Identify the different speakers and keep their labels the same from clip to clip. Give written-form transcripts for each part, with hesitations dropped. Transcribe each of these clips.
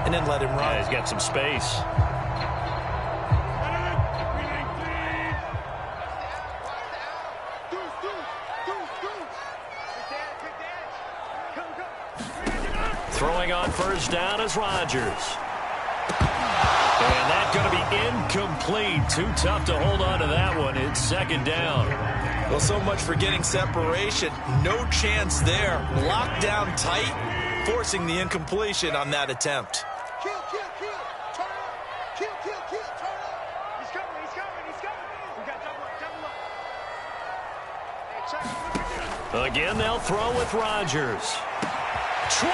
Speaker 1: and then let him run.
Speaker 2: Yeah, he's got some space. Throwing on first down is Rodgers. And that's going to be incomplete. Too tough to hold on to that one. It's second down.
Speaker 1: Well, so much for getting separation. No chance there. Locked down tight, forcing the incompletion on that attempt.
Speaker 3: Kill, turn up. Kill, turn up. He's coming. We got double up.
Speaker 2: Again, they'll throw with Rodgers. 20.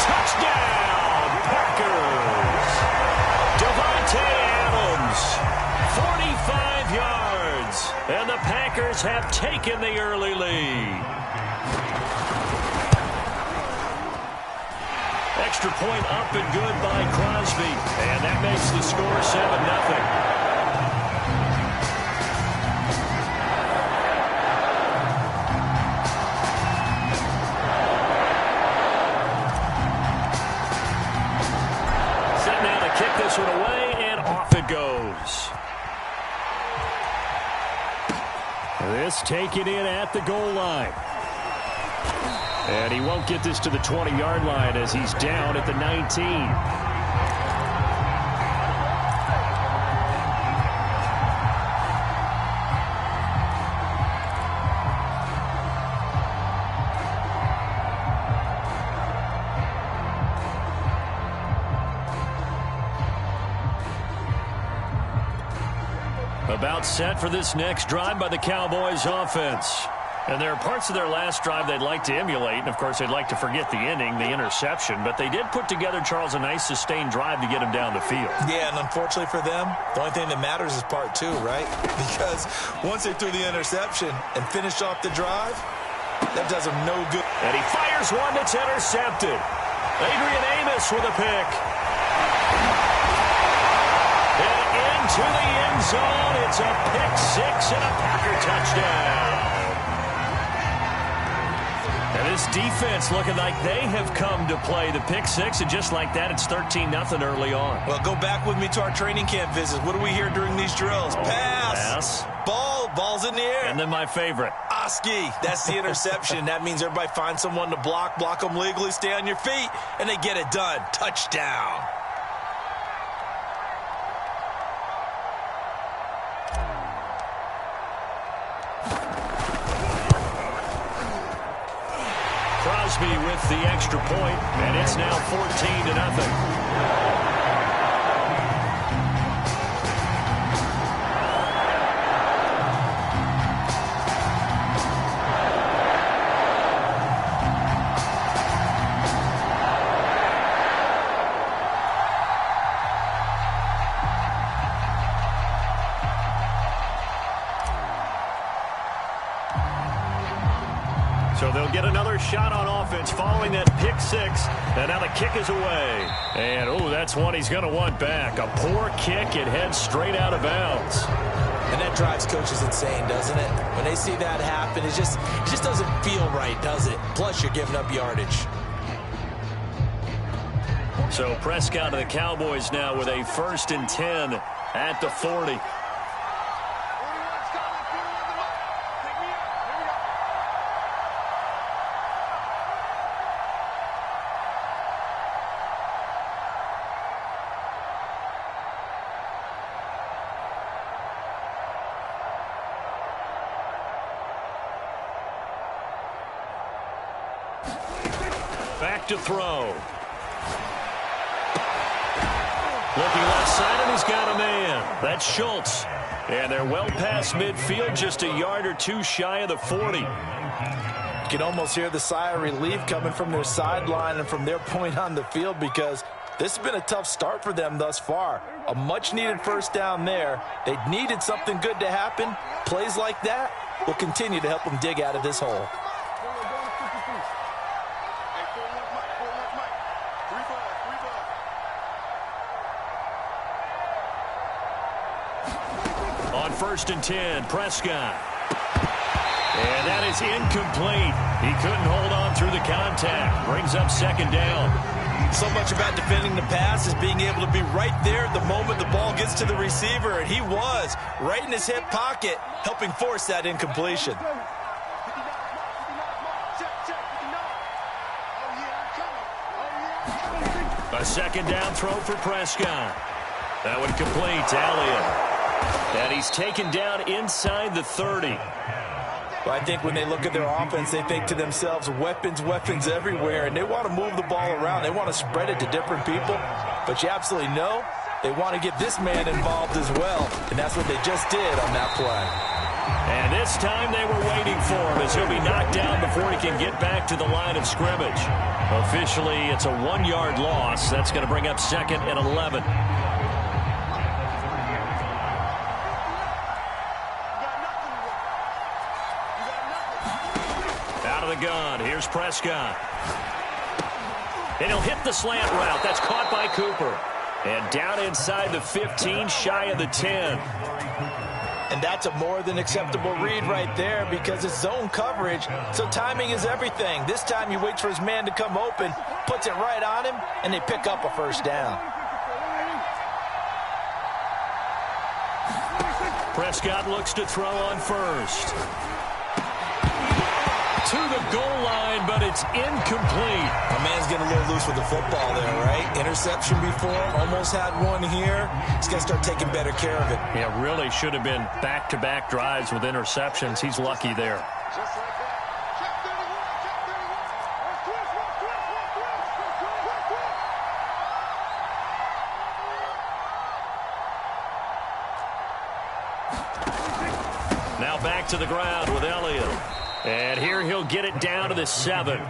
Speaker 2: Touchdown, Packers. Devontae Adams, 45 yards. And the Packers have taken the early lead. Extra point up and good by Crosby. And that makes the score 7-0. This one away, and off it goes. This taken in at the goal line. And he won't get this to the 20-yard line as he's down at the 19. About set for this next drive by the Cowboys offense. And there are parts of their last drive they'd like to emulate. And, of course, they'd like to forget the inning, the interception. But they did put together, Charles, a nice sustained drive to get him down the field.
Speaker 1: Yeah, and unfortunately for them, the only thing that matters is part two, right? Because once they threw the interception and finished off the drive, that does them no good.
Speaker 2: And he fires one that's intercepted. Adrian Amos with a pick. And into the end zone. It's a pick six and a Packer touchdown. And this defense looking like they have come to play the pick six, and just like that, it's 13-0 early on.
Speaker 1: Well, go back with me to our training camp visits. What do we hear during these drills? Pass. Ball's in the air.
Speaker 2: And then my favorite.
Speaker 1: Oski. That's the interception. That means everybody finds someone to block them legally, stay on your feet, and they get it done. Touchdown.
Speaker 2: Crosby with the extra point, and it's now 14-0. So they'll get another shot on offense following that pick six. And now the kick is away. And, oh, that's one he's going to want back. A poor kick. It heads straight out of bounds.
Speaker 1: And that drives coaches insane, doesn't it? When they see that happen, it just doesn't feel right, does it? Plus, you're giving up yardage.
Speaker 2: So Prescott of the Cowboys now with a 1st and 10 at the 40. Back to throw. Looking left side, and he's got a man. That's Schultz. And they're well past midfield, just a yard or two shy of the 40.
Speaker 1: You can almost hear the sigh of relief coming from their sideline and from their point on the field, because this has been a tough start for them thus far. A much-needed first down there. They needed something good to happen. Plays like that will continue to help them dig out of this hole. On 1st and 10, Prescott.
Speaker 2: And that is incomplete. He couldn't hold on through the contact. Brings up second down.
Speaker 1: So much about defending the pass is being able to be right there the moment the ball gets to the receiver, and he was right in his hip pocket, helping force that incompletion.
Speaker 2: A second down throw for Prescott. That would complete to Elliott. And he's taken down inside the 30.
Speaker 1: Well, I think when they look at their offense, they think to themselves, weapons, weapons everywhere, and they want to move the ball around. They want to spread it to different people, but you absolutely know they want to get this man involved as well, and that's what they just did on that play.
Speaker 2: And this time they were waiting for him as he'll be knocked down before he can get back to the line of scrimmage. Officially, it's a 1-yard loss. That's going to bring up second and 11. Gun. Here's Prescott. And he'll hit the slant route. That's caught by Cooper. And down inside the 15, shy of the 10.
Speaker 1: And that's a more than acceptable read right there because it's zone coverage, so timing is everything. This time he waits for his man to come open, puts it right on him, and they pick up a first down.
Speaker 2: Prescott looks to throw on first. To the goal line, but it's incomplete.
Speaker 1: My man's getting a little loose with the football there, right? Interception before, almost had one here. He's got to start taking better care of it.
Speaker 2: Yeah, really should have been back-to-back drives with interceptions. He's lucky there.
Speaker 3: Just like that. Check 31.
Speaker 2: Now back to the ground with Elliott. And here he'll get it down to the 7.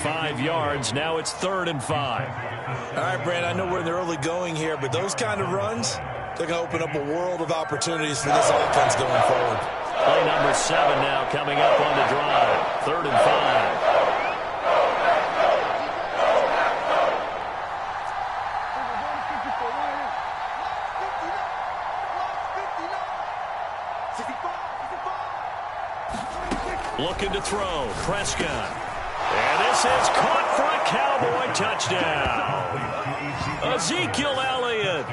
Speaker 2: 5 yards. Now it's 3rd and 5.
Speaker 1: All right, Brand, I know we're in the early going here, but those kind of runs, they're going to open up a world of opportunities for this offense going forward.
Speaker 2: Play number 7 now coming up on the drive. 3rd and 5. Looking to throw. Prescott. And this is caught for a Cowboy touchdown. Ezekiel Elliott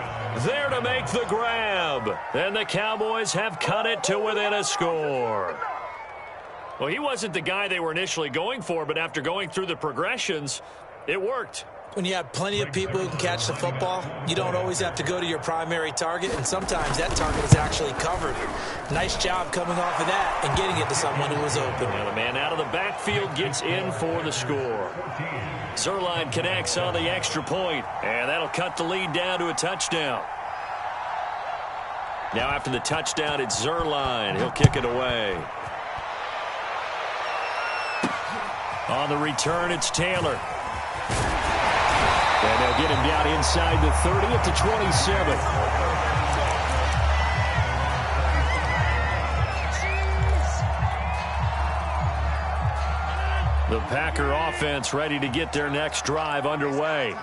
Speaker 2: there to make the grab. And the Cowboys have cut it to within a score. Well, he wasn't the guy they were initially going for, but after going through the progressions, it worked.
Speaker 1: When you have plenty of people who can catch the football, you don't always have to go to your primary target, and sometimes that target is actually covered. Nice job coming off of that and getting it to someone who was open.
Speaker 2: And the man out of the backfield gets in for the score. Zuerlein connects on the extra point, and that'll cut the lead down to a touchdown. Now after the touchdown, it's Zuerlein. He'll kick it away. On the return, it's Taylor. And they'll get him down inside the 30 at the 27. The Packer offense ready to get their next drive underway.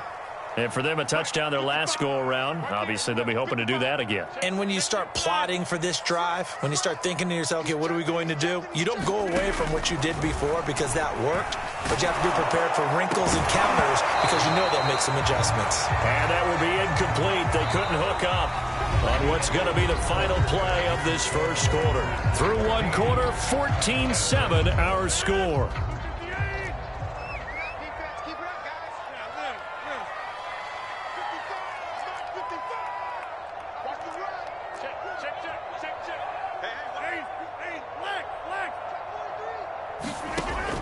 Speaker 2: And for them, a touchdown their last go-around. Obviously, they'll be hoping to do that again.
Speaker 1: And when you start plotting for this drive, when you start thinking to yourself, okay, what are we going to do? You don't go away from what you did before because that worked, but you have to be prepared for wrinkles and counters because you know they'll make some adjustments.
Speaker 2: And that will be incomplete. They couldn't hook up on what's going to be the final play of this first quarter. Through one quarter, 14-7 our score.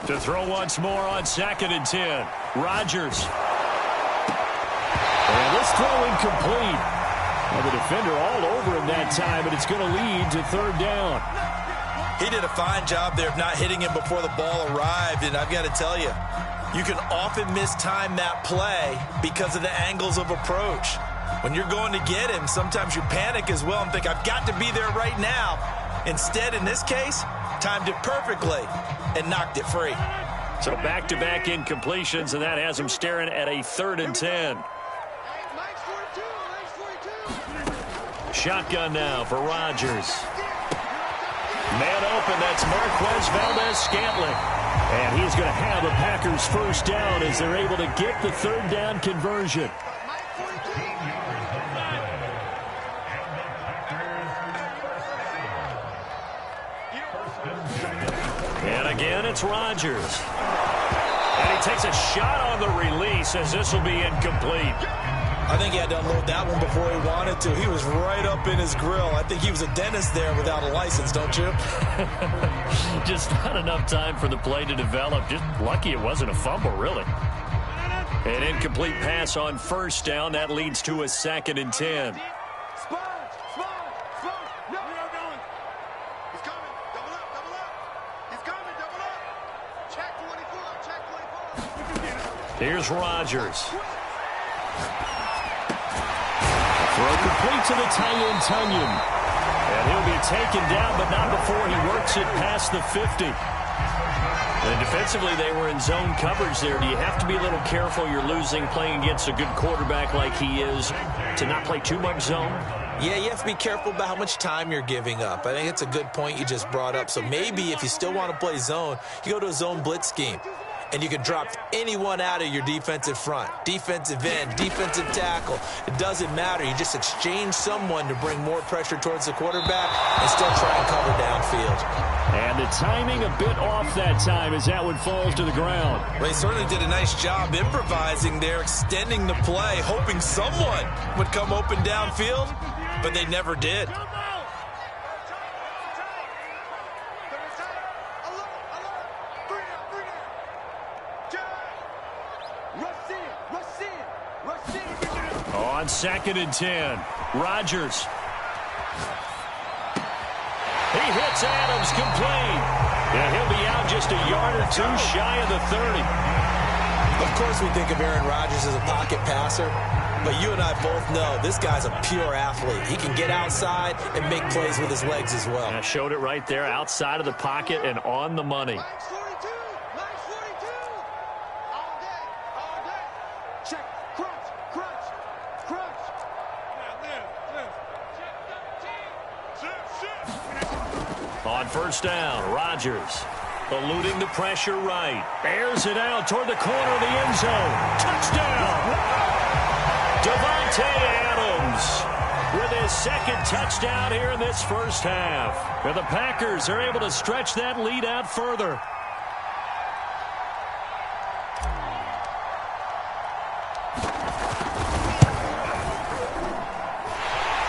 Speaker 2: To throw once more on 2nd and 10. Rodgers. And this throw incomplete. Well, the defender all over him that time, but it's going to lead to 3rd down.
Speaker 1: He did a fine job there of not hitting him before the ball arrived, and I've got to tell you, you can often mistime that play because of the angles of approach. When you're going to get him, sometimes you panic as well and think, I've got to be there right now. Instead, in this case, timed it perfectly and knocked it free.
Speaker 2: So back-to-back incompletions, and that has him staring at a 3rd and 10. Shotgun now for Rodgers. Man open, that's Marquez Valdez-Scantling. And he's going to have a Packers first down as they're able to get the third down conversion. And again, it's Rodgers. And he takes a shot on the release as this will be incomplete.
Speaker 1: I think he had to unload that one before he wanted to. He was right up in his grill. I think he was a dentist there without a license, don't you?
Speaker 2: Just not enough time for the play to develop. Just lucky it wasn't a fumble, really. An incomplete pass on first down. That leads to a 2nd and 10.
Speaker 3: No, we are going. He's coming. Double up. He's coming, double up. Check 24.
Speaker 2: Here's Rodgers. Throw complete to the tight end, Tunyon. And he'll be taken down, but not before he works it past the 50. And defensively, they were in zone coverage there. Do you have to be a little careful? You're losing, playing against a good quarterback like he is, to not play too much zone?
Speaker 1: Yeah, you have to be careful about how much time you're giving up. I think it's a good point you just brought up. So maybe if you still want to play zone, you go to a zone blitz scheme. And you can drop anyone out of your defensive front. Defensive end, defensive tackle. It doesn't matter. You just exchange someone to bring more pressure towards the quarterback and still try and cover downfield.
Speaker 2: And the timing a bit off that time as that one falls to the ground.
Speaker 1: Well, he certainly did a nice job improvising there, extending the play, hoping someone would come open downfield, but they never did.
Speaker 2: On 2nd and 10, Rodgers. He hits Adams complete. And he'll be out just a yard or two shy of the 30.
Speaker 1: Of course we think of Aaron Rodgers as a pocket passer, but you and I both know this guy's a pure athlete. He can get outside and make plays with his legs as well.
Speaker 2: I showed it right there, outside of the pocket and on the money. On first down, Rodgers eluding the pressure right. Airs it out toward the corner of the end zone. Touchdown! Davante Adams with his 2nd touchdown here in this first half. And the Packers are able to stretch that lead out further.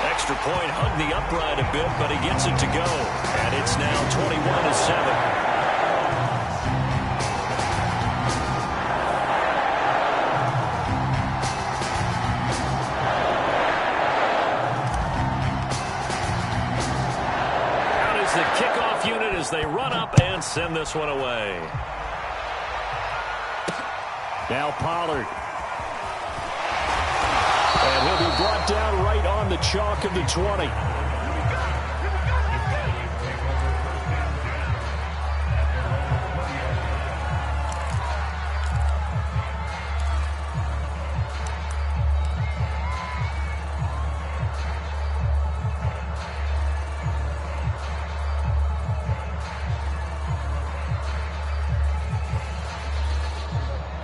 Speaker 2: Extra point hugged the upright a bit, but he gets it to go. And it's now 21-7. Out is the kickoff unit as they run up and send this one away. Now Pollard. And he'll be brought down right on the chalk of the 20.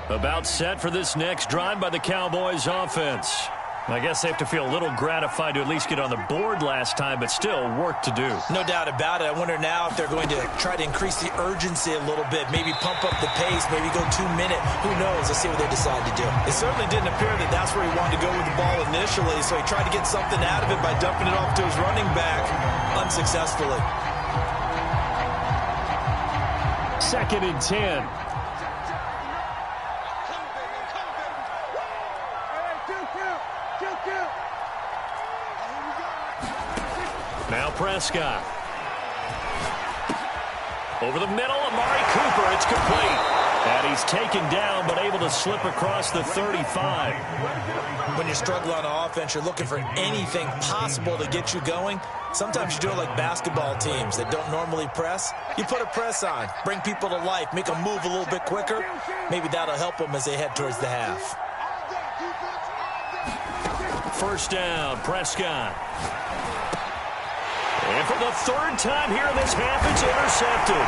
Speaker 2: About set for this next drive by the Cowboys offense. I guess they have to feel a little gratified to at least get on the board last time, but still work to do.
Speaker 1: No doubt about it. I wonder now if they're going to try to increase the urgency a little bit, maybe pump up the pace, maybe go 2-minute. Who knows? Let's see what they decide to do. It certainly didn't appear that that's where he wanted to go with the ball initially, so he tried to get something out of it by dumping it off to his running back unsuccessfully.
Speaker 2: 2nd and 10. Now Prescott. Over the middle, Amari Cooper. It's complete. And he's taken down, but able to slip across the 35.
Speaker 1: When you struggle on offense, you're looking for anything possible to get you going. Sometimes you do it like basketball teams that don't normally press. You put a press on, bring people to life, make them move a little bit quicker. Maybe that'll help them as they head towards the half.
Speaker 2: First down, Prescott. And for the third time here in this half, it's intercepted.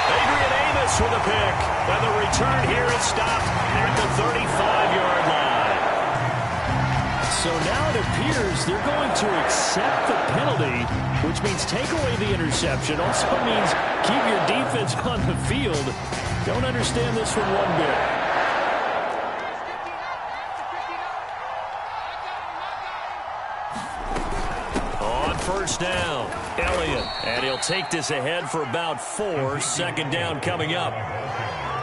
Speaker 2: Adrian Amos with a pick. And the return here is stopped at the 35-yard line. So now it appears they're going to accept the penalty, which means take away the interception. Also means keep your defense on the field. Don't understand this one one bit. On first down, Elliott. And he'll take this ahead for about 4. Second down coming up.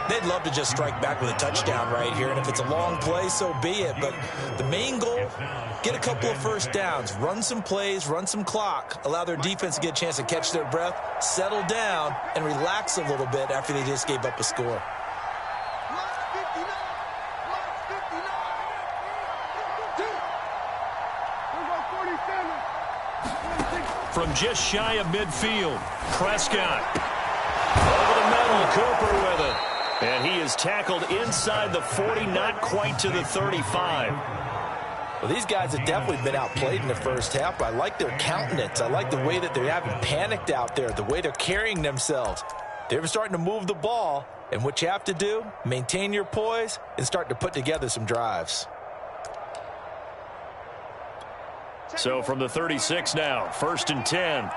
Speaker 1: They'd love to just strike back with a touchdown right here, and if it's a long play, so be it. But the main goal, get a couple of first downs, run some plays, run some clock, allow their defense to get a chance to catch their breath, settle down, and relax a little bit after they just gave up a score.
Speaker 2: From just shy of midfield, Prescott. Over the middle, Cooper with it. And he is tackled inside the 40, not quite to the 35.
Speaker 1: Well, these guys have definitely been outplayed in the first half, but I like their countenance. I like the way that they haven't panicked out there, the way they're carrying themselves. They're starting to move the ball, and what you have to do, maintain your poise and start to put together some drives.
Speaker 2: So from the 36 now, 1st and 10.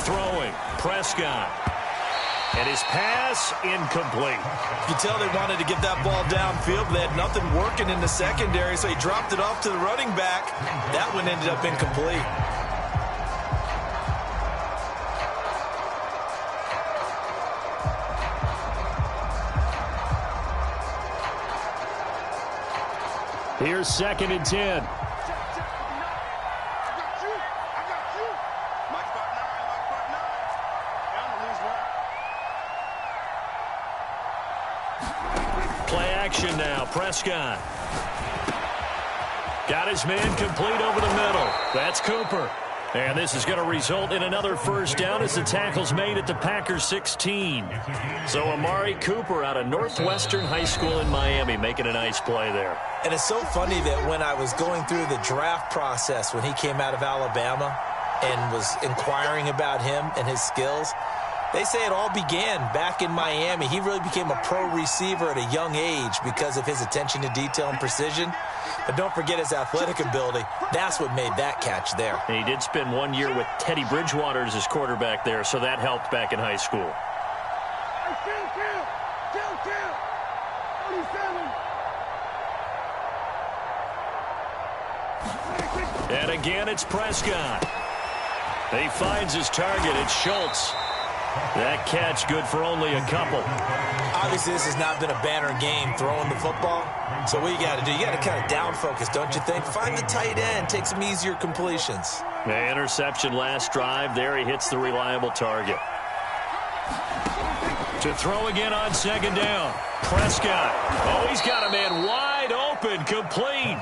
Speaker 2: Throwing, Prescott. And his pass incomplete.
Speaker 1: You can tell they wanted to get that ball downfield, but they had nothing working in the secondary, so he dropped it off to the running back. That one ended up incomplete.
Speaker 2: Here's 2nd and 10. Play action now, Prescott. Got his man complete over the middle. That's Cooper. And this is going to result in another first down as the tackle's made at the Packers 16. So Amari Cooper out of Northwestern High School in Miami making a nice play there.
Speaker 1: And it's so funny that when I was going through the draft process when he came out of Alabama and was inquiring about him and his skills, they say it all began back in Miami. He really became a pro receiver at a young age because of his attention to detail and precision. But don't forget his athletic ability. That's what made that catch there.
Speaker 2: And he did spend 1 year with Teddy Bridgewater as his quarterback there, so that helped back in high school. And again, it's Prescott. He finds his target. It's Schultz. That catch good for only a couple.
Speaker 1: Obviously, this has not been a banner game throwing the football. So what you got to do, you got to kind of down focus, don't you think? Find the tight end, take some easier completions.
Speaker 2: The interception last drive. There he hits the reliable target. To throw again on 2nd down. Prescott. Oh, he's got a man wide open, complete.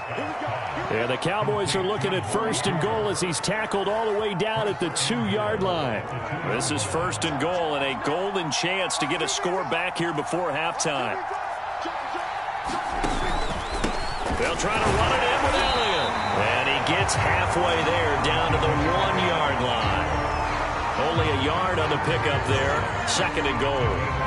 Speaker 2: And the Cowboys are looking at 1st and goal as he's tackled all the way down at the 2-yard line. This is 1st and goal and a golden chance to get a score back here before halftime. They'll try to run it in with Elliott. And he gets halfway there down to the 1-yard line. Only a yard on the pickup there. 2nd and goal.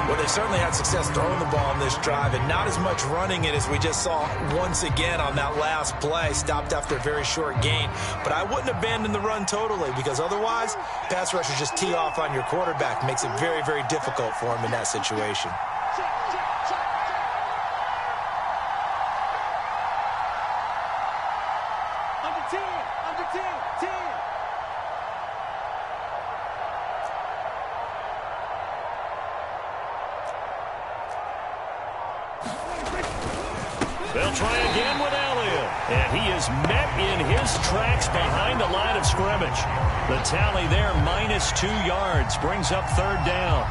Speaker 1: Well, they certainly had success throwing the ball on this drive and not as much running it as we just saw once again on that last play. Stopped after a very short gain. But I wouldn't abandon the run totally because otherwise, pass rushers just tee off on your quarterback. Makes it very, very difficult for him in that situation.
Speaker 2: They'll try again with Elliott. And he is met in his tracks behind the line of scrimmage. The tally there, -2 yards, brings up 3rd down.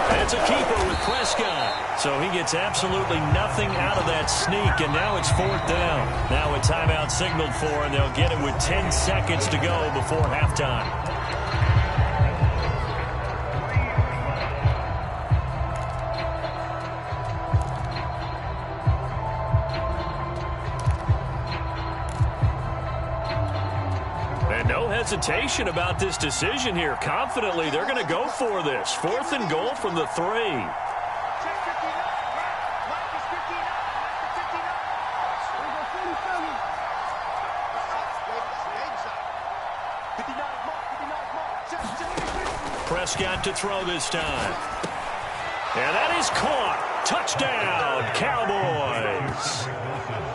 Speaker 2: And it's a keeper with Prescott. So he gets absolutely nothing out of that sneak, and now it's 4th down. Now a timeout signaled for, and they'll get it with 10 seconds to go before halftime. And no hesitation about this decision here. Confidently, they're going to go for this. 4th and goal from the 3. Prescott to throw this time. And that is caught. Touchdown, Cowboys.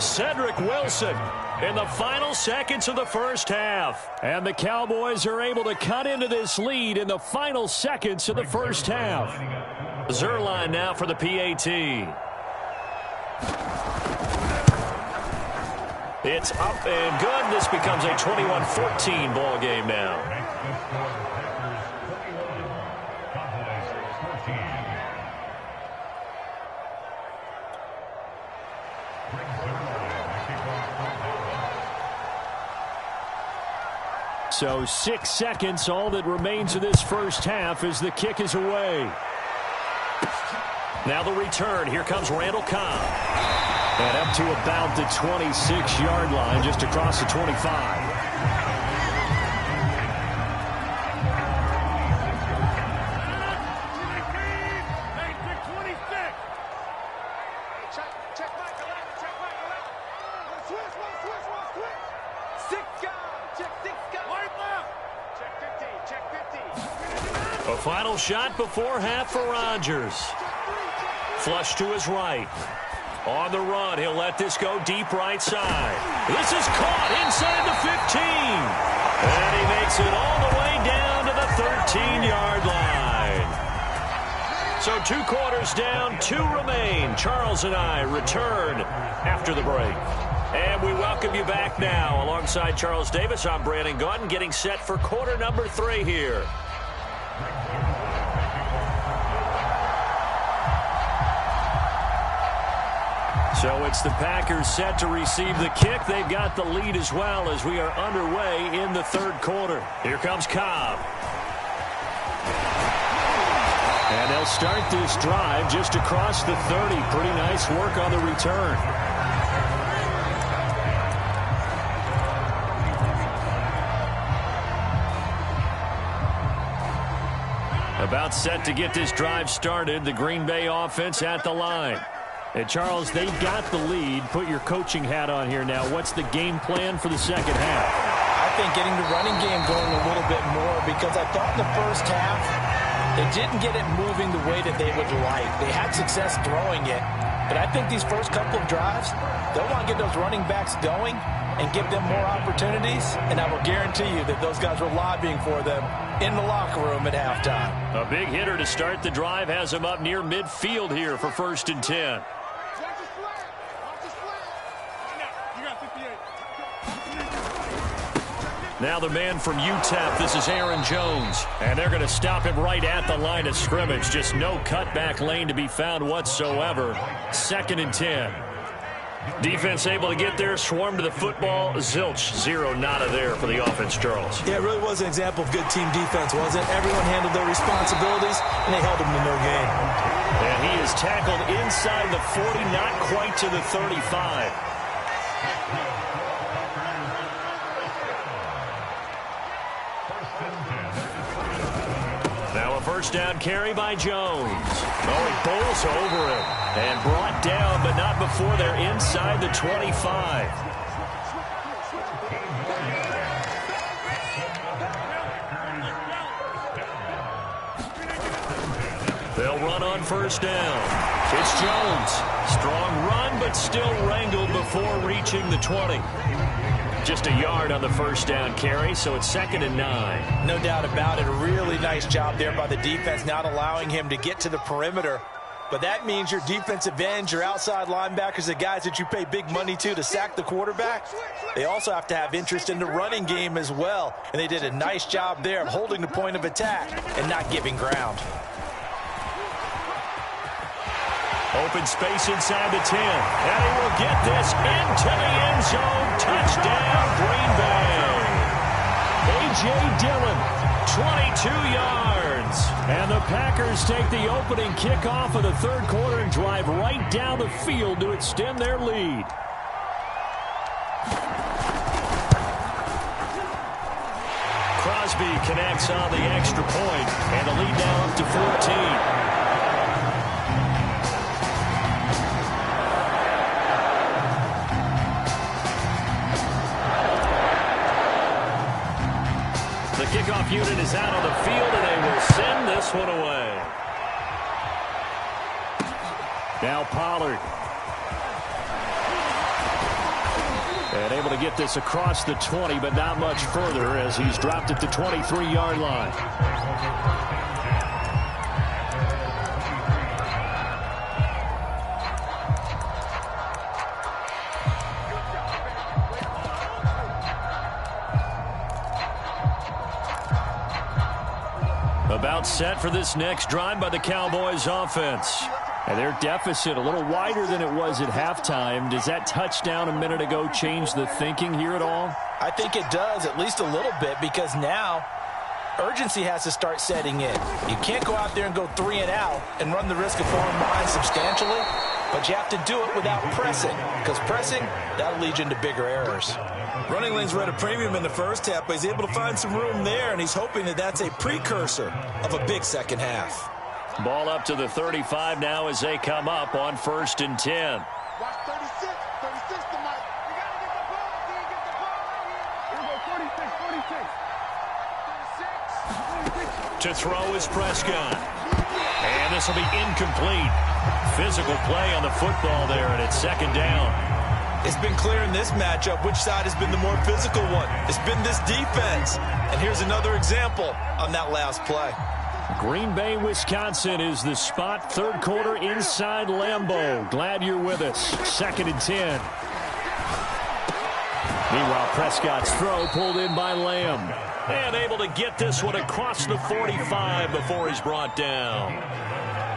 Speaker 2: Cedric Wilson in the final seconds of the first half. And the Cowboys are able to cut into this lead in the final seconds of the first half. Zerline now for the PAT. It's up and good. This becomes a 21-14 ball game now. So 6 seconds, all that remains of this first half as the kick is away. Now the return. Here comes Randall Cobb. And up to about the 26-yard line, just across the 25. A final shot before half for Rodgers. Flush to his right. On the run, he'll let this go deep right side. This is caught inside the 15. And he makes it all the way down to the 13-yard line. So 2 quarters down, 2 remain. Charles and I return after the break. And we welcome you back now. Alongside Charles Davis, I'm Brandon Gaudin, getting set for quarter number 3 here. So it's the Packers set to receive the kick. They've got the lead as well as we are underway in the 3rd quarter. Here comes Cobb. And they'll start this drive just across the 30. Pretty nice work on the return. About set to get this drive started. The Green Bay offense at the line. And Charles, they've got the lead. Put your coaching hat on here now. What's the game plan for the second half?
Speaker 1: I think getting the running game going a little bit more, because I thought in the first half they didn't get it moving the way that they would like. They had success throwing it, but I think these first couple of drives, they'll want to get those running backs going and give them more opportunities, and I will guarantee you that those guys were lobbying for them in the locker room at halftime.
Speaker 2: A big hitter to start the drive has him up near midfield here for 1st and 10. Now the man from UTEP, this is Aaron Jones. And they're going to stop him right at the line of scrimmage. Just no cutback lane to be found whatsoever. 2nd and 10. Defense able to get there, swarm to the football. Zilch, 0 nada there for the offense, Charles.
Speaker 1: Yeah, it really was an example of good team defense, wasn't it? Everyone handled their responsibilities, and they held them to no gain.
Speaker 2: And he is tackled inside the 40, not quite to the 35. Now a 1st down carry by Jones. Oh, he bowls over him. And brought down, but not before they're inside the 25. They'll run on 1st down. It's Jones. Strong run, but still wrangled before reaching the 20. Just a yard on the 1st down carry, so it's 2nd and 9.
Speaker 1: No doubt about it. A really nice job there by the defense, not allowing him to get to the perimeter. But that means your defensive ends, your outside linebackers, the guys that you pay big money to sack the quarterback, they also have to have interest in the running game as well. And they did a nice job there of holding the point of attack and not giving ground.
Speaker 2: Open space inside the 10. And he will get this into the end zone. Touchdown, Green Bay. A.J. Dillon, 22 yards. And the Packers take the opening kickoff of the third quarter and drive right down the field to extend their lead. Crosby connects on the extra point, and the lead now up to 14. The kickoff unit is out on the field, and they will send this one away. Now Pollard. And able to get this across the 20, but not much further as he's dropped at the 23-yard line. About set for this next drive by the Cowboys offense. And their deficit a little wider than it was at halftime. Does that touchdown a minute ago change the thinking here at all?
Speaker 1: I think it does, at least a little bit, because now urgency has to start setting in. You can't go out there and go 3 and out and run the risk of falling behind substantially, but you have to do it without pressing, because pressing, that'll lead you into bigger errors.
Speaker 4: Running lanes were at a premium in the first half, but he's able to find some room there, and he's hoping that that's a precursor of a big second half.
Speaker 2: Ball up to the 35 now as they come up on 1st and 10.
Speaker 3: Watch 36. 36 to Mike. You got to get the ball. You get the ball right here. Here we go, 46.
Speaker 2: To throw is Prescott. And this will be incomplete. Physical play on the football there, and it's 2nd down.
Speaker 4: It's been clear in this matchup which side has been the more physical one. It's been this defense. And here's another example on that last play.
Speaker 2: Green Bay, Wisconsin is the spot. Third quarter inside Lambeau. Glad you're with us. 2nd and 10. Meanwhile, Prescott's throw pulled in by Lamb. And able to get this one across the 45 before he's brought down.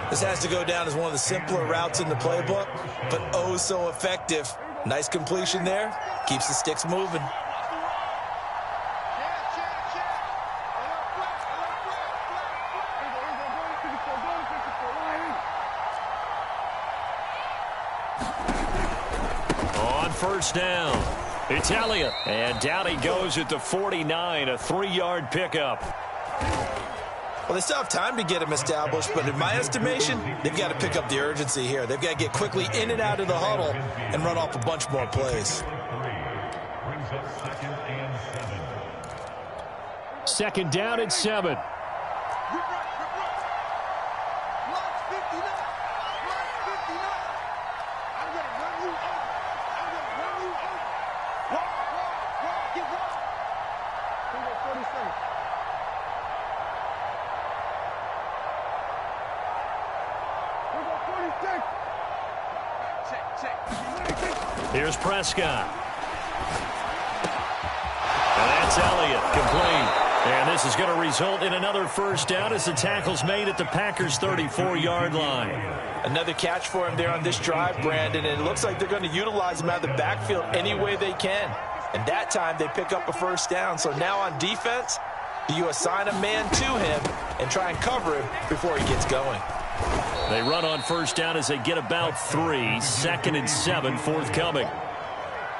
Speaker 4: This has to go down as one of the simpler routes in the playbook, but oh so effective. Nice completion there. Keeps the sticks moving.
Speaker 2: On 1st down, Italia. And down he goes at the 49, a 3-yard pickup.
Speaker 4: Well, they still have time to get him established, but in my estimation, they've got to pick up the urgency here. They've got to get quickly in and out of the huddle and run off a bunch more plays.
Speaker 2: 2nd down and 7. Here's Prescott. And that's Elliott, complete. And this is going to result in another 1st down as the tackle's made at the Packers' 34-yard line.
Speaker 1: Another catch for him there on this drive, Brandon, and it looks like they're going to utilize him out of the backfield any way they can. And that time they pick up a 1st down. So now on defense, you assign a man to him and try and cover him before he gets going.
Speaker 2: They run on 1st down as they get about 3. 2nd and 7 forthcoming.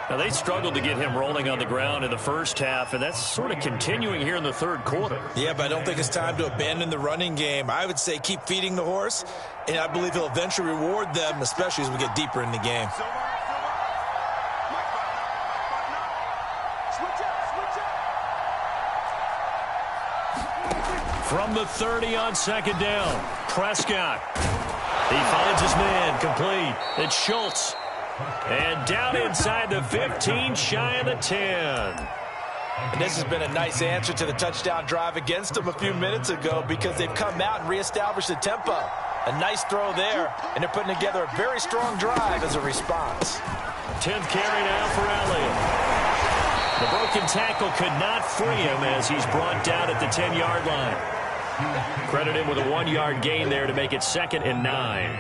Speaker 2: Now, they struggled to get him rolling on the ground in the first half, and that's sort of continuing here in the third quarter.
Speaker 4: Yeah, but I don't think it's time to abandon the running game. I would say keep feeding the horse, and I believe he'll eventually reward them, especially as we get deeper in the game.
Speaker 2: From the 30 on 2nd down, Prescott. He finds his man, complete. It's Schultz. And down inside the 15, shy of the 10.
Speaker 1: And this has been a nice answer to the touchdown drive against them a few minutes ago because they've come out and reestablished the tempo. A nice throw there, and they're putting together a very strong drive as a response.
Speaker 2: 10th carry now for Elliott. The broken tackle could not free him as he's brought down at the 10-yard line. Credit him with a 1-yard gain there to make it 2nd and 9.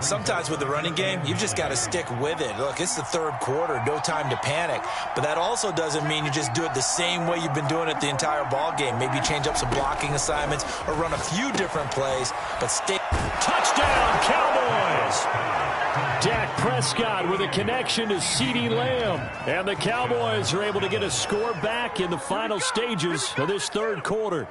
Speaker 4: Sometimes with the running game, you've just got to stick with it. Look, it's the third quarter, no time to panic. But that also doesn't mean you just do it the same way you've been doing it the entire ball game. Maybe change up some blocking assignments or run a few different plays, but stay.
Speaker 2: Touchdown, Cowboys! Dak Prescott with a connection to CeeDee Lamb. And the Cowboys are able to get a score back in the final stages of this third quarter.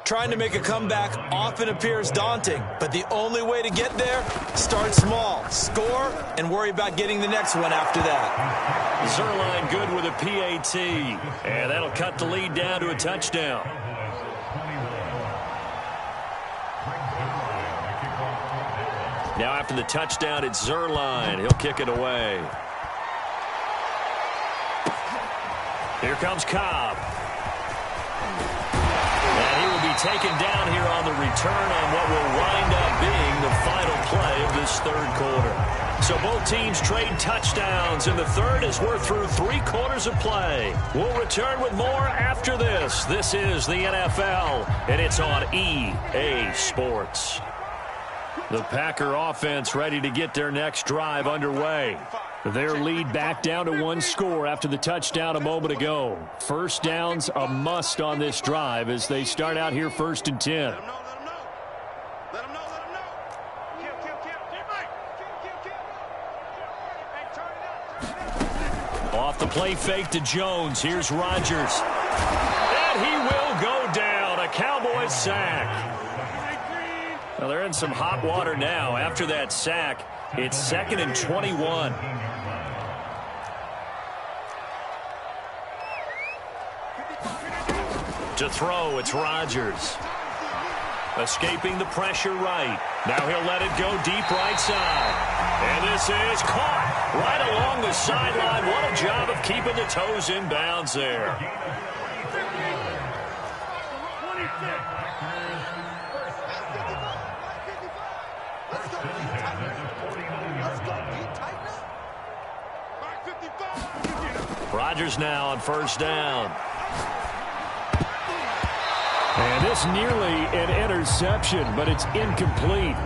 Speaker 4: Trying to make a comeback often appears daunting, but the only way to get there, start small, score, and worry about getting the next one after that.
Speaker 2: Zuerlein good with a PAT, and that'll cut the lead down to a touchdown. Now after the touchdown, it's Zuerlein. He'll kick it away. Here comes Cobb. And he will be taken down here on the return on what will wind up being the final play of this third quarter. So both teams trade touchdowns in the third as we're through 3 quarters of play. We'll return with more after this. This is the NFL, and it's on EA Sports. The Packer offense ready to get their next drive underway. Their lead back down to 1 score after the touchdown a moment ago. First down's a must on this drive as they start out here 1st and 10.
Speaker 3: Let him know.
Speaker 2: Off the play fake to Jones. Here's Rodgers. And he will go down. A Cowboys sack. Well, they're in some hot water now. After that sack, it's 2nd and 21. To throw, it's Rodgers. Escaping the pressure right. Now he'll let it go deep right side. And this is caught right along the sideline. What a job of keeping the toes in bounds there. Rodgers now on 1st down. And this nearly an interception, but it's incomplete.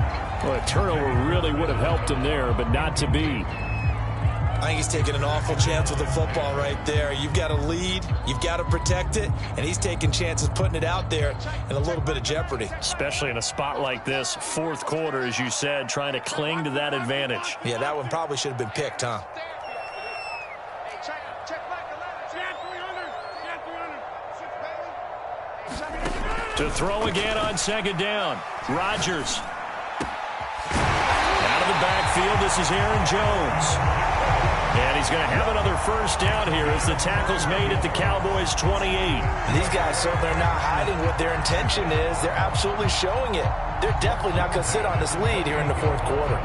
Speaker 2: Well, a turnover really would have helped him there, but not to be.
Speaker 4: I think he's taking an awful chance with the football right there. You've got to lead, you've got to protect it, and he's taking chances putting it out there in a little bit of jeopardy.
Speaker 2: Especially in a spot like this, 4th quarter, as you said, trying to cling to that advantage.
Speaker 4: Yeah, that one probably should have been picked, huh?
Speaker 2: To throw again on 2nd down. Rodgers. Out of the backfield, this is Aaron Jones. And he's going to have another 1st down here as the tackle's made at the Cowboys' 28.
Speaker 1: These guys certainly are not hiding what their intention is. They're absolutely showing it. They're definitely not going to sit on this lead here in the 4th quarter.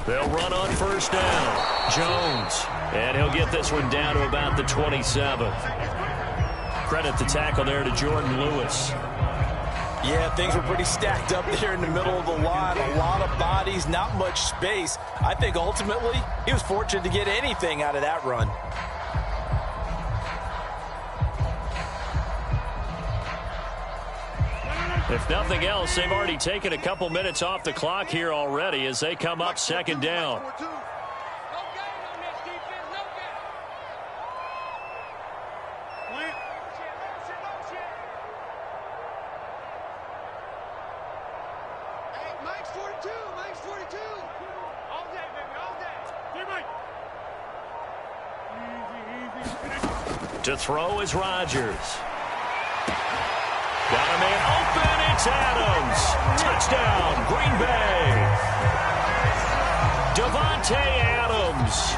Speaker 2: They'll run on 1st down. Jones. And he'll get this one down to about the 27. Credit the tackle there to Jordan Lewis.
Speaker 1: Yeah, things were pretty stacked up there in the middle of the line. A lot of bodies, not much space. I think ultimately he was fortunate to get anything out of that run.
Speaker 2: If nothing else, they've already taken a couple minutes off the clock here already as they come up 2nd down. To throw is Rodgers. Got a man open. It's Adams. Touchdown, Green Bay. Davante Adams,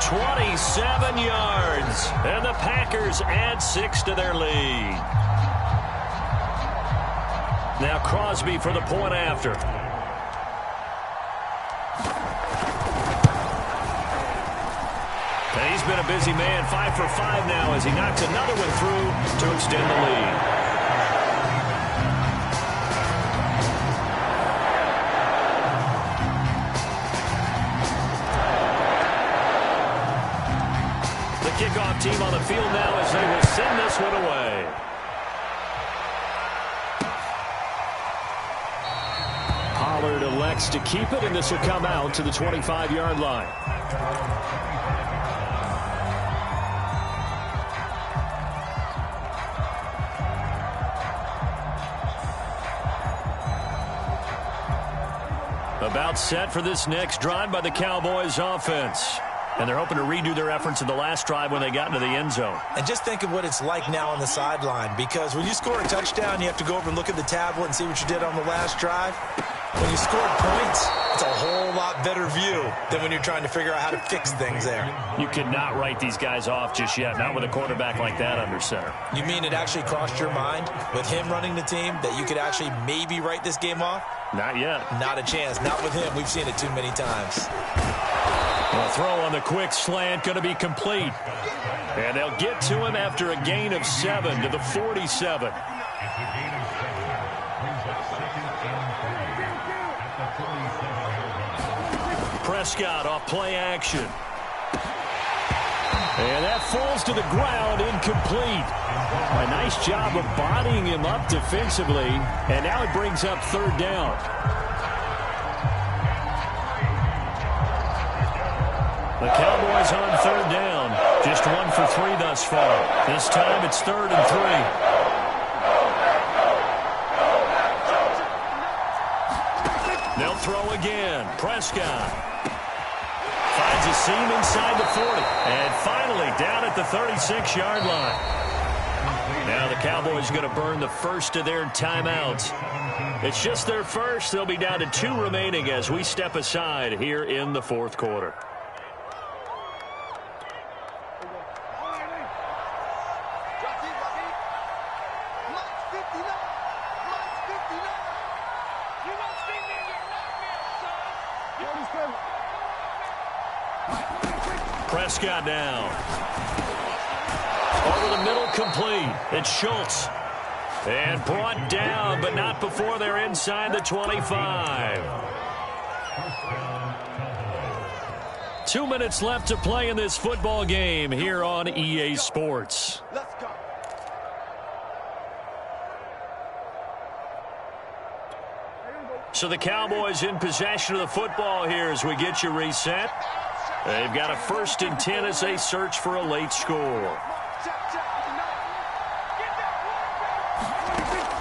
Speaker 2: 27 yards. And the Packers add 6 to their lead. Now Crosby for the point after. 2 been a busy man. 5 for 5 now as he knocks another one through to extend the lead. Kickoff team on the field now as they will send this one away. Pollard elects to keep it, and this will come out to the 25-yard line. About set for this next drive by the Cowboys offense. And they're hoping to redo their efforts in the last drive when they got into the end zone.
Speaker 4: And just think of what it's like now on the sideline, because when you score a touchdown, you have to go over and look at the tablet and see what you did on the last drive. When you scored points, it's a whole lot better view than when you're trying to figure out how to fix things there.
Speaker 2: You cannot write these guys off just yet, not with a quarterback like that under center.
Speaker 4: You mean it actually crossed your mind with him running the team that you could actually maybe write this game off?
Speaker 2: Not yet.
Speaker 4: Not a chance. Not with him. We've seen it too many times.
Speaker 2: The throw on the quick slant going to be complete. And they'll get to him after a gain of 7 to the 47. Prescott off play action. And that falls to the ground, incomplete. A nice job of bodying him up defensively. And now it brings up third down. The Cowboys on third down. Just 1 for 3 thus far. This time it's 3rd and 3. They'll throw again. Prescott finds a seam inside the 40. And finally down at the 36-yard line. Now the Cowboys going to burn the first of their timeouts. It's just their first. They'll be down to 2 remaining as we step aside here in the 4th quarter. Prescott now. Over the middle, complete. It's Schultz. And brought down, but not before they're inside the 25. 2 minutes left to play in this football game here on EA Sports.
Speaker 3: Let's go.
Speaker 2: So the Cowboys in possession of the football here as we get you reset. They've got a 1st and 10 as they search for a late score.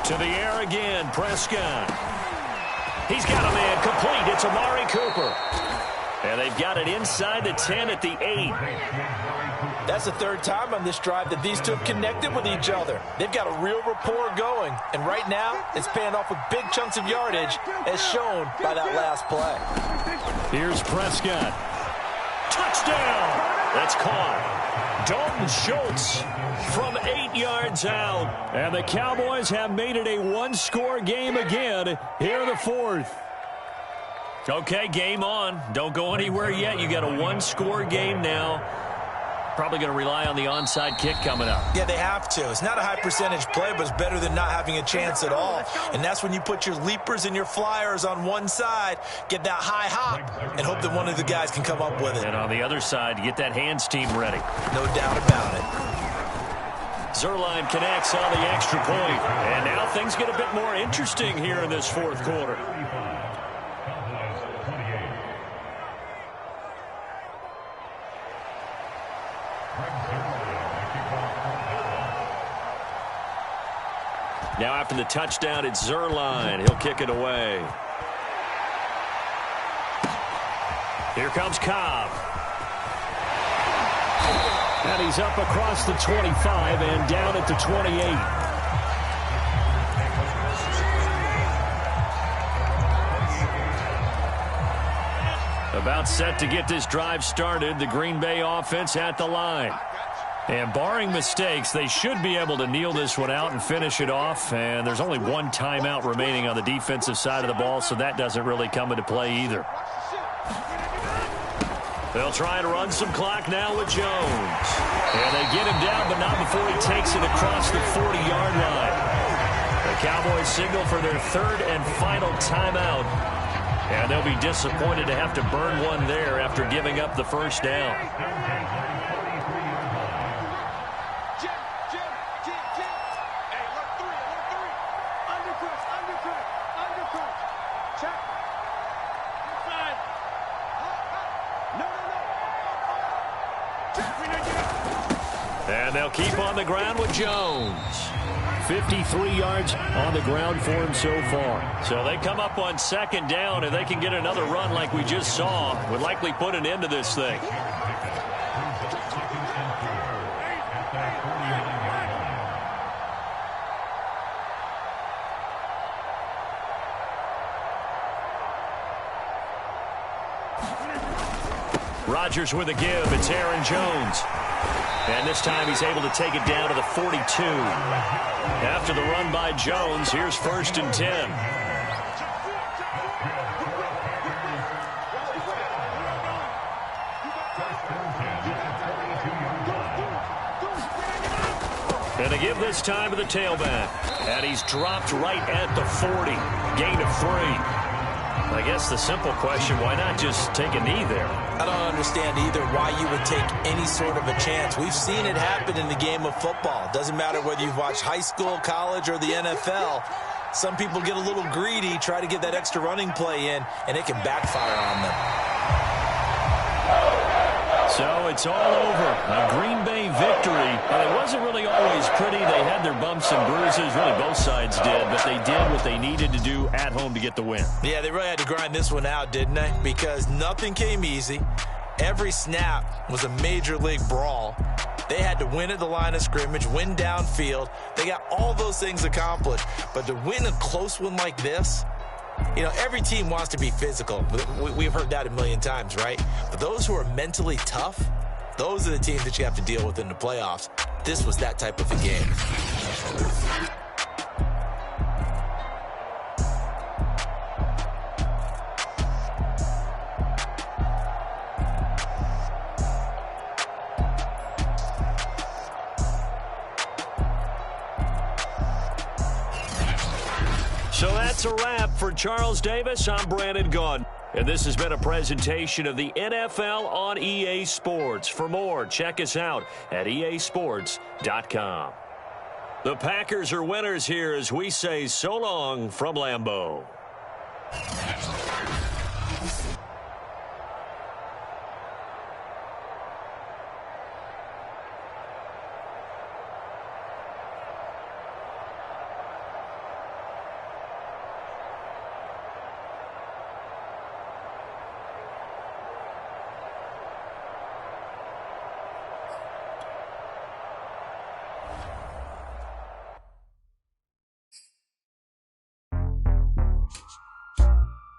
Speaker 2: To the air again, Prescott. He's got a man complete. It's Amari Cooper. And they've got it inside the 10 at the 8.
Speaker 1: That's the 3rd time on this drive that these two have connected with each other. They've got a real rapport going. And right now, it's paying off with big chunks of yardage, as shown by that last play.
Speaker 2: Here's Prescott. Touchdown! That's caught. Dalton Schultz from 8 yards out. And the Cowboys have made it a 1-score game again here in the 4th. Okay, game on. Don't go anywhere yet. You got a 1-score game now. Probably going to rely on the onside kick coming up.
Speaker 4: Yeah, they have to. It's not a high percentage play, but it's better than not having a chance at all. And that's when you put your leapers and your flyers on one side, get that high hop, and hope that one of the guys can come up with it.
Speaker 2: And on the other side, get that hands team ready.
Speaker 4: No doubt about it.
Speaker 2: Zuerlein connects on the extra point. And now things get a bit more interesting here in this 4th quarter. Now after the touchdown, it's Zuerlein. He'll kick it away. Here comes Cobb. And he's up across the 25 and down at the 28. About set to get this drive started. The Green Bay offense at the line. And barring mistakes, they should be able to kneel this one out and finish it off. And there's only 1 timeout remaining on the defensive side of the ball, so that doesn't really come into play either. They'll try and run some clock now with Jones. And they get him down, but not before he takes it across the 40-yard line. The Cowboys signal for their third and final timeout. And they'll be disappointed to have to burn one there after giving up the first down. And they'll keep on the ground with Jones. 53 yards on the ground for him so far. So they come up on second down, and they can get another run like we just saw. Would likely put an end to this thing. Rodgers with a give. It's Aaron Jones. And this time he's able to take it down to the 42. After the run by Jones, here's 1st and 10. And they give this time to the tailback. And he's dropped right at the 40. Gain of 3. I guess the simple question, why not just take a knee there?
Speaker 4: I don't understand either why you would take any sort of a chance. We've seen it happen in the game of football. Doesn't matter whether you've watched high school, college, or the NFL. Some people get a little greedy, try to get that extra running play in, and it can backfire on them.
Speaker 2: So it's all over. A Green Bay victory. And it wasn't really always pretty. They had their bumps and bruises. Really, both sides did. But they did what they needed to do at home to get the win.
Speaker 4: Yeah, they really had to grind this one out, didn't they? Because nothing came easy. Every snap was a major league brawl. They had to win at the line of scrimmage, win downfield. They got all those things accomplished. But to win a close one like this, you know, every team wants to be physical. We've heard that a million times, right? But those who are mentally tough, those are the teams that you have to deal with in the playoffs. This was that type of a game.
Speaker 2: So that's a wrap for Charles Davis. I'm Brandon Gaudin. And this has been a presentation of the NFL on EA Sports. For more, check us out at easports.com. The Packers are winners here as we say so long from Lambeau.